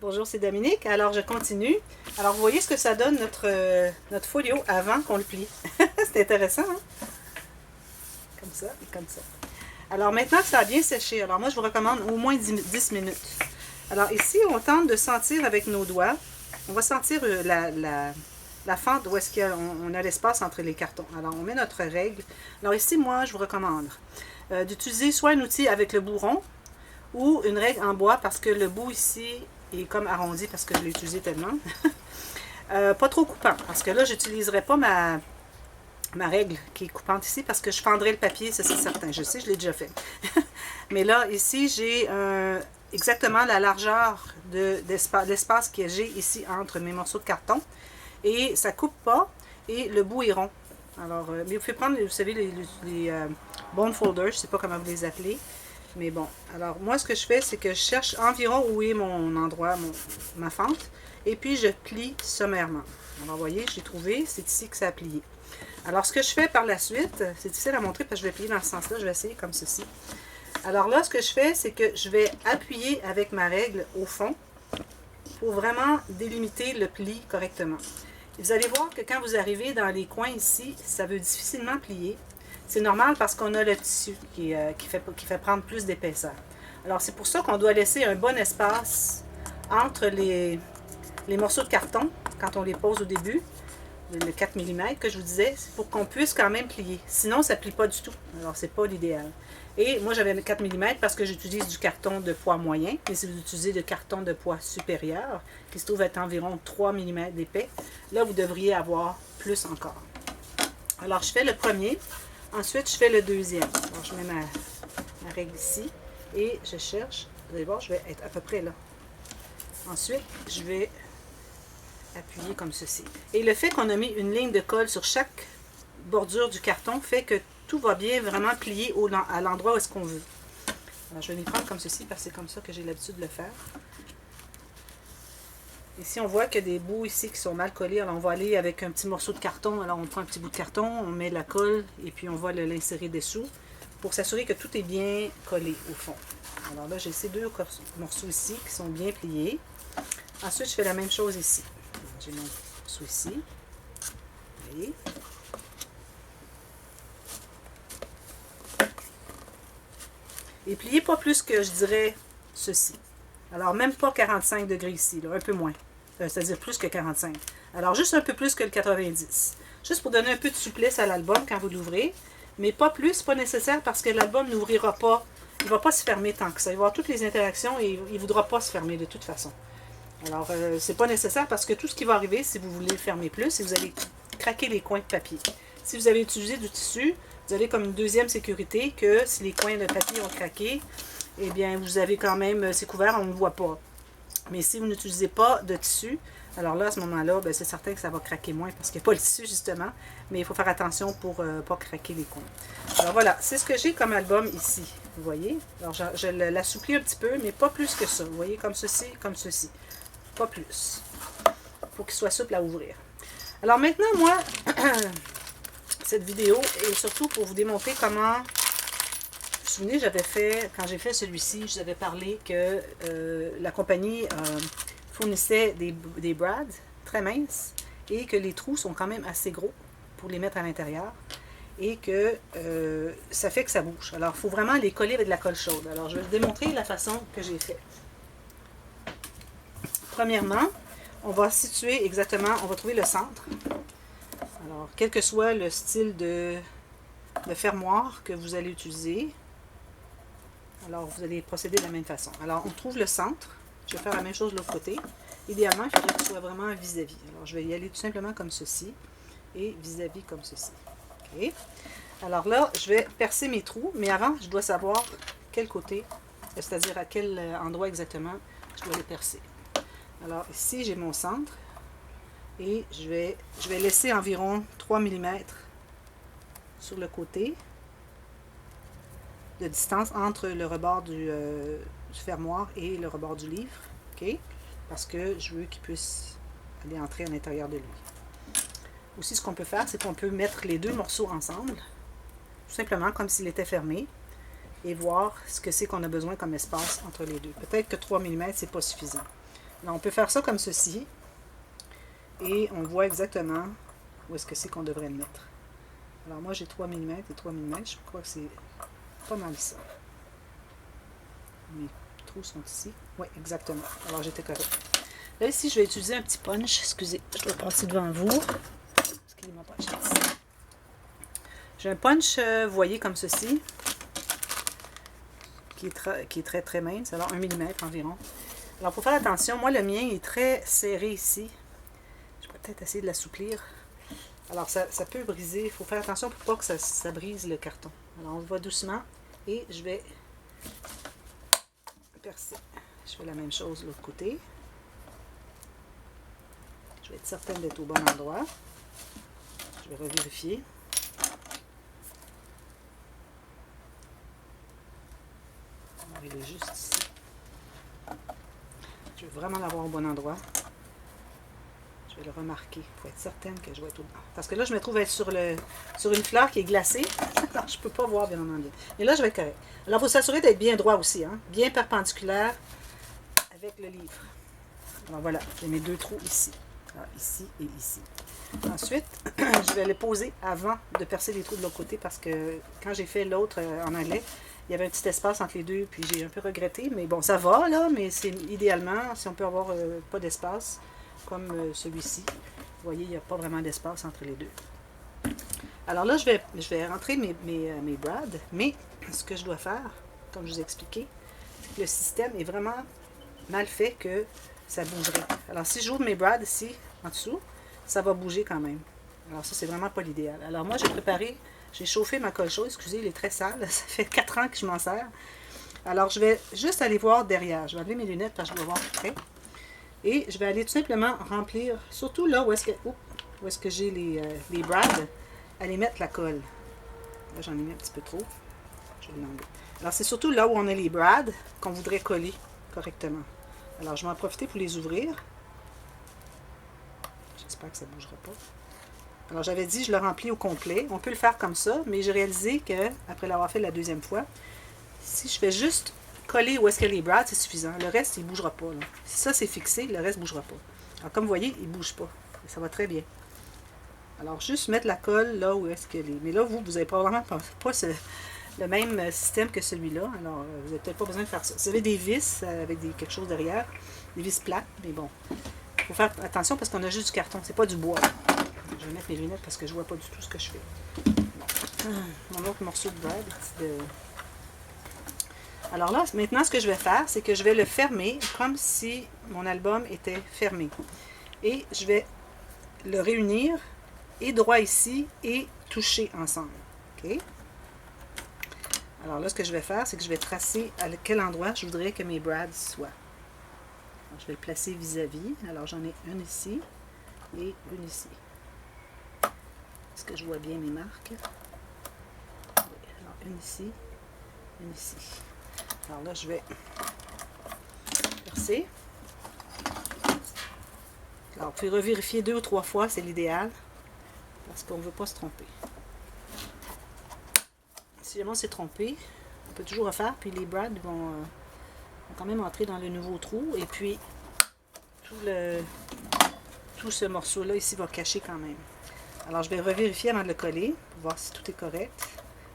Bonjour, c'est Dominique. Alors, je continue. Alors, vous voyez ce que ça donne notre folio avant qu'on le plie. C'est intéressant, hein? Comme ça et comme ça. Alors, maintenant que ça a bien séché, alors moi, je vous recommande au moins 10 minutes. Alors, ici, on tente de sentir avec nos doigts. On va sentir la fente où est-ce qu'on a l'espace entre les cartons. Alors, on met notre règle. Alors, ici, moi, je vous recommande d'utiliser soit un outil avec le bourron ou une règle en bois parce que le bout ici est comme arrondi parce que je l'ai utilisé tellement. Pas trop coupant parce que là, je n'utiliserai pas ma règle qui est coupante ici parce que je fendrai le papier, ça c'est certain. Je sais, je l'ai déjà fait. Mais là, ici, j'ai exactement la largeur de l'espace que j'ai ici entre mes morceaux de carton. Et ça coupe pas et le bout est rond. Alors, mais vous pouvez prendre, vous savez, les bone folders, je ne sais pas comment vous les appelez. Mais bon, alors moi ce que je fais, c'est que je cherche environ où est mon endroit, ma fente. Et puis je plie sommairement. Alors vous voyez, j'ai trouvé, c'est ici que ça a plié. Alors ce que je fais par la suite, c'est difficile à montrer parce que je vais plier dans ce sens-là, je vais essayer comme ceci. Alors là, ce que je fais, c'est que je vais appuyer avec ma règle au fond pour vraiment délimiter le pli correctement. Et vous allez voir que quand vous arrivez dans les coins ici, ça veut difficilement plier. C'est normal parce qu'on a le tissu qui fait prendre plus d'épaisseur. Alors c'est pour ça qu'on doit laisser un bon espace entre les morceaux de carton quand on les pose au début, le 4 mm que je vous disais, c'est pour qu'on puisse quand même plier. Sinon, ça ne plie pas du tout. Alors, c'est pas l'idéal. Et moi, j'avais 4 mm parce que j'utilise du carton de poids moyen. Mais si vous utilisez du carton de poids supérieur, qui se trouve être environ 3 mm d'épais, là, vous devriez avoir plus encore. Alors, je fais le premier. Ensuite, je fais le deuxième. Alors, je mets ma règle ici et je cherche. Vous allez voir, je vais être à peu près là. Ensuite, je vais appuyer comme ceci. Et le fait qu'on a mis une ligne de colle sur chaque bordure du carton fait que tout va bien vraiment plier à l'endroit où est-ce qu'on veut. Alors, je vais les prendre comme ceci parce que c'est comme ça que j'ai l'habitude de le faire. Ici, on voit qu'il y a des bouts ici qui sont mal collés. Alors, on va aller avec un petit morceau de carton. Alors, on prend un petit bout de carton, on met la colle et puis on va l'insérer dessous pour s'assurer que tout est bien collé au fond. Alors là, j'ai ces deux morceaux ici qui sont bien pliés. Ensuite, je fais la même chose ici. J'ai mon morceau ici. Vous voyez? Et pliez pas plus que, je dirais, ceci. Alors, même pas 45 degrés ici, là, un peu moins. C'est-à-dire plus que 45. Alors, juste un peu plus que le 90. Juste pour donner un peu de souplesse à l'album quand vous l'ouvrez. Mais pas plus, pas nécessaire parce que l'album n'ouvrira pas. Il ne va pas se fermer tant que ça. Il va avoir toutes les interactions et il ne voudra pas se fermer de toute façon. Alors, c'est pas nécessaire parce que tout ce qui va arriver, si vous voulez le fermer plus, c'est que vous allez craquer les coins de papier. Si vous avez utilisé du tissu, vous avez comme une deuxième sécurité que si les coins de papier ont craqué, eh bien, vous avez quand même, c'est couvert, on ne voit pas. Mais si vous n'utilisez pas de tissu, alors là, à ce moment-là, c'est certain que ça va craquer moins parce qu'il n'y a pas le tissu, justement. Mais il faut faire attention pour ne pas craquer les coins. Alors voilà, c'est ce que j'ai comme album ici. Vous voyez? Alors, je l'assouplis un petit peu, mais pas plus que ça. Vous voyez, comme ceci, comme ceci. Pas plus. Pour qu'il soit souple à ouvrir. Alors maintenant, moi, cette vidéo est surtout pour vous démontrer comment... Vous vous souvenez, j'avais fait, quand j'ai fait celui-ci, je vous avais parlé que la compagnie fournissait des brads très minces et que les trous sont quand même assez gros pour les mettre à l'intérieur et que ça fait que ça bouge. Alors, il faut vraiment les coller avec de la colle chaude. Alors, je vais vous démontrer la façon que j'ai fait. Premièrement, on va situer exactement, on va trouver le centre. Alors, quel que soit le style de fermoir que vous allez utiliser, alors vous allez procéder de la même façon. Alors, on trouve le centre. Je vais faire la même chose de l'autre côté. Idéalement, il faudrait qu'il soit vraiment vis-à-vis. Alors, je vais y aller tout simplement comme ceci et vis-à-vis comme ceci. OK? Alors là, je vais percer mes trous, mais avant, je dois savoir quel côté, c'est-à-dire à quel endroit exactement je dois les percer. Alors ici, j'ai mon centre et je vais laisser environ 3 mm sur le côté de distance entre le rebord du fermoir et le rebord du livre. OK? Parce que je veux qu'il puisse aller entrer à l'intérieur de lui. Aussi, ce qu'on peut faire, c'est qu'on peut mettre les deux morceaux ensemble, tout simplement comme s'il était fermé, et voir ce que c'est qu'on a besoin comme espace entre les deux. Peut-être que 3 mm, c'est pas suffisant. Là, on peut faire ça comme ceci. Et on voit exactement où est-ce que c'est qu'on devrait le mettre. Alors moi j'ai 3 mm et 3 mm. Je crois que c'est pas mal ça. Mes trous sont ici. Oui, exactement. Alors j'étais correct. Là ici, je vais utiliser un petit punch. Excusez, je dois passer devant vous. Parce qu'il est mon punch ici. J'ai un punch, vous voyez, comme ceci. Qui est très très mince. Alors 1 mm environ. Alors pour faire attention, moi le mien est très serré ici. Je vais peut-être essayer de l'assouplir. Alors ça peut briser. Il faut faire attention pour pas que ça brise le carton. Alors on va doucement. Et je vais percer. Je fais la même chose de l'autre côté. Je vais être certaine d'être au bon endroit. Je vais revérifier. On va arriver juste ici. Je veux vraiment l'avoir au bon endroit. Je vais le remarquer pour être certaine que je vais être au bon. Parce que là, je me trouve être sur une fleur qui est glacée. Alors, je ne peux pas voir bien entendu. Et là, je vais être correct. Alors, il faut s'assurer d'être bien droit aussi. Hein? Bien perpendiculaire avec le livre. Alors voilà, j'ai mes 2 trous ici. Alors, ici et ici. Ensuite, je vais les poser avant de percer les trous de l'autre côté parce que quand j'ai fait l'autre en anglais, il y avait un petit espace entre les deux, puis j'ai un peu regretté. Mais bon, ça va là, mais c'est idéalement, si on peut avoir pas d'espace, comme celui-ci. Vous voyez, il n'y a pas vraiment d'espace entre les deux. Alors là, je vais rentrer mes brads, mais ce que je dois faire, comme je vous ai expliqué, c'est que le système est vraiment mal fait que ça bougerait. Alors si j'ouvre mes brads ici, en dessous, ça va bouger quand même. Alors ça, c'est vraiment pas l'idéal. Alors moi, j'ai chauffé ma colle chaude. Excusez, il est très sale. Ça fait 4 ans que je m'en sers. Alors je vais juste aller voir derrière. Je vais enlever mes lunettes parce que je dois voir tout près. Et je vais aller tout simplement remplir, surtout là où est-ce que j'ai les brads, aller mettre la colle. Là, j'en ai mis un petit peu trop. Je vais l'enlever. Alors c'est surtout là où on a les brads qu'on voudrait coller correctement. Alors je vais en profiter pour les ouvrir. J'espère que ça ne bougera pas. Alors j'avais dit je le remplis au complet. On peut le faire comme ça, mais j'ai réalisé que après l'avoir fait la deuxième fois, si je fais juste coller où est-ce qu'il y a les brads, c'est suffisant. Le reste, il ne bougera pas. Là. Si ça c'est fixé, le reste ne bougera pas. Alors comme vous voyez, il ne bouge pas. Et ça va très bien. Alors juste mettre la colle là où est-ce qu'elle est. Mais là, vous n'avez probablement pas le même système que celui-là. Alors vous n'avez peut-être pas besoin de faire ça. Vous avez des vis avec quelque chose derrière, des vis plates, mais bon. Il faut faire attention parce qu'on a juste du carton, c'est pas du bois. Je vais mettre mes lunettes parce que je vois pas du tout ce que je fais. Bon. Mon autre morceau de bread. Alors là, maintenant, ce que je vais faire, c'est que je vais le fermer comme si mon album était fermé. Et je vais le réunir et droit ici et toucher ensemble. OK? Alors là, ce que je vais faire, c'est que je vais tracer à quel endroit je voudrais que mes brads soient. Alors, je vais le placer vis-à-vis. Alors j'en ai une ici et une ici. Est-ce que je vois bien mes marques? Oui. Alors une ici, une ici. Alors là, je vais percer. Alors, vous pouvez revérifier 2 ou 3 fois, c'est l'idéal, parce qu'on ne veut pas se tromper. Si jamais on s'est trompé, on peut toujours refaire, puis les brads vont quand même entrer dans le nouveau trou, et puis tout ce morceau-là ici va cacher quand même. Alors, je vais revérifier avant de le coller, pour voir si tout est correct.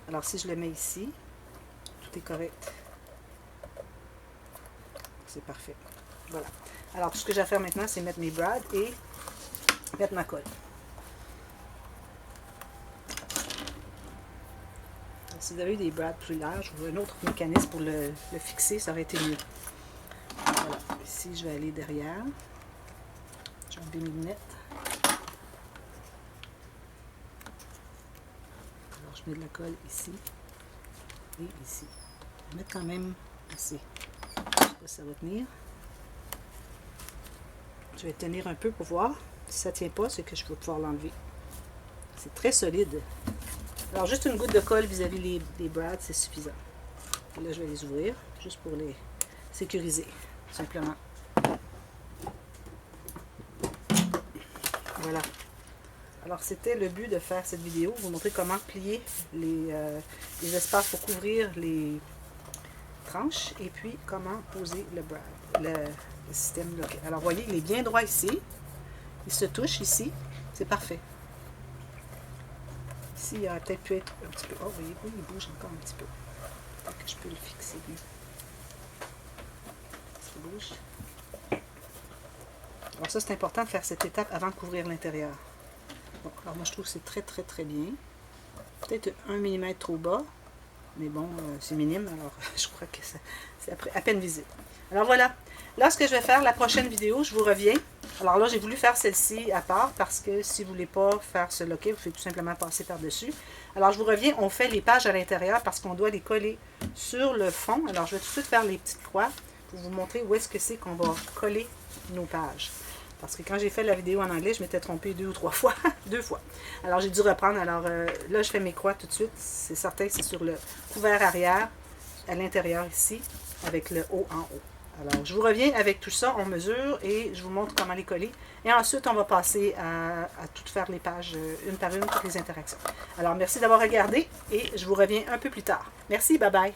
Alors, si je le mets ici, tout est correct. C'est parfait. Voilà. Alors, tout ce que j'ai à faire maintenant, c'est mettre mes brads et mettre ma colle. Alors, si vous avez eu des brads plus larges ou un autre mécanisme pour le fixer, ça aurait été mieux. Voilà. Ici, je vais aller derrière. J'ai enlevé mes lunettes. Alors, je mets de la colle ici et ici. Je vais mettre quand même assez. Je ne sais pas si ça va tenir. Je vais tenir un peu pour voir. Si ça ne tient pas, c'est que je vais pouvoir l'enlever. C'est très solide. Alors, juste une goutte de colle vis-à-vis des brads, c'est suffisant. Et là, je vais les ouvrir, juste pour les sécuriser, simplement. Voilà. Alors, c'était le but de faire cette vidéo, vous montrer comment plier les espaces pour couvrir les tranches et puis comment poser le le système là. Alors, vous voyez, il est bien droit ici. Il se touche ici. C'est parfait. Ici, il aurait peut-être pu être un petit peu... Oh, vous voyez, oui, il bouge encore un petit peu. Peut-être que je peux le fixer mieux. Ça bouge. Alors ça, c'est important de faire cette étape avant de couvrir l'intérieur. Bon, alors moi, je trouve que c'est très, très, très bien. Peut-être 1 mm trop bas. Mais bon, c'est minime, alors je crois que c'est à peine visible. Alors voilà. Là, ce que je vais faire, la prochaine vidéo, je vous reviens. Alors là, j'ai voulu faire celle-ci à part parce que si vous ne voulez pas faire ce loquet, vous pouvez tout simplement passer par-dessus. Alors, je vous reviens, on fait les pages à l'intérieur parce qu'on doit les coller sur le fond. Alors, je vais tout de suite faire les petites croix pour vous montrer où est-ce que c'est qu'on va coller nos pages. Parce que quand j'ai fait la vidéo en anglais, je m'étais trompée 2 ou 3 fois. 2 fois. Alors, j'ai dû reprendre. Alors, là, je fais mes croix tout de suite. C'est certain que c'est sur le couvert arrière, à l'intérieur ici, avec le haut en haut. Alors, je vous reviens avec tout ça, on mesure et je vous montre comment les coller. Et ensuite, on va passer à tout faire les pages, une par une, toutes les interactions. Alors, merci d'avoir regardé et je vous reviens un peu plus tard. Merci, bye bye.